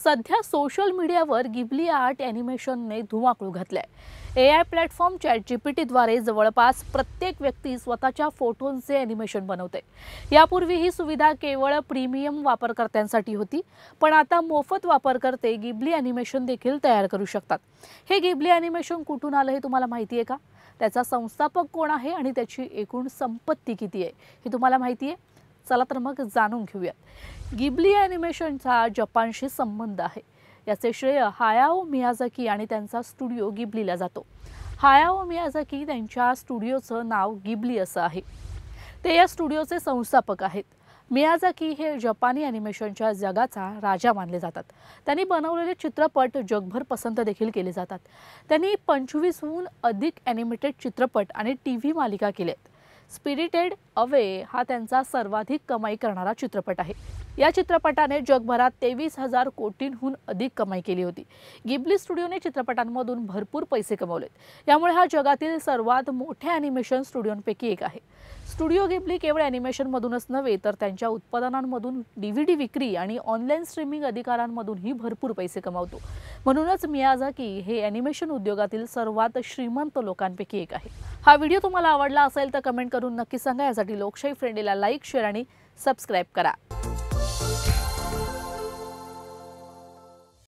सध्या सोशल मीडियावर Ghibli art ॲनिमेशनने धुमाकूळ घातलाय। AI प्लॅटफॉर्म ChatGPTद्वारे जवळपास प्रत्येक व्यक्ती स्वतःच्या फोटोंचे ॲनिमेशन बनवते। यापूर्वी ही सुविधा केवळ प्रीमियम वापरकर्त्यांसाठी होती, पण आता मोफत वापरकर्ते गिबली ॲनिमेशन देखील तयार करू शकतात। हे गिबली ॲनिमेशन कुठून आलं हे तुम्हाला माहिती आहे का? त्याचा संस्थापक कोण आहे आणि त्याची एकूण संपत्ती किती आहे हे तुम्हाला माहिती आहे? चला तर मग जाणून घेऊयात। गिबली ॲनिमेशनचा जपानशी संबंध आहे। याचे श्रेय हायाओ मियाझाकी आणि त्यांचा स्टुडिओ गिबलीला जातो। हायाओ मियाझाकी त्यांच्या स्टुडिओचं नाव गिबली असं आहे। ते या स्टुडिओचे संस्थापक आहेत। मियाझाकी हे जपानी ॲनिमेशनच्या जगाचा राजा मानले जातात। त्यांनी बनवलेले चित्रपट जगभर पसंत देखील केले जातात। त्यांनी 25हून अधिक ॲनिमेटेड चित्रपट आणि टीव्ही मालिका केल्यात। स्पिरिटेड अवे हा त्यांचा सर्वाधिक कमाई करणारा चित्रपट आहे। या चित्रपटाने जगभरात 23,000 कोटींहून अधिक कमाई केली होती। गिबली स्टुडिओने चित्रपटांमधून भरपूर पैसे कमवलेत। यामुळे हा जगातील सर्वात मोठ्या ॲनिमेशन स्टुडिओंपैकी एक आहे। स्टुडिओ गिबली केवळ ॲनिमेशनमधूनच नव्हे तर त्यांच्या उत्पादनांमधून DVD विक्री आणि ऑनलाईन स्ट्रीमिंग अधिकारांमधूनही भरपूर पैसे कमावतो। म्हणूनच मियाझाकी हे ॲनिमेशन उद्योगातील सर्वात श्रीमंत लोकांपैकी एक आहे। हा व्हिडिओ तुम्हाला आवडला असेल तर कमेंट करून नक्की सांगा। यासाठी लोकशाही फ्रेंडलीला लाईक, शेअर आणि सबस्क्राईब करा।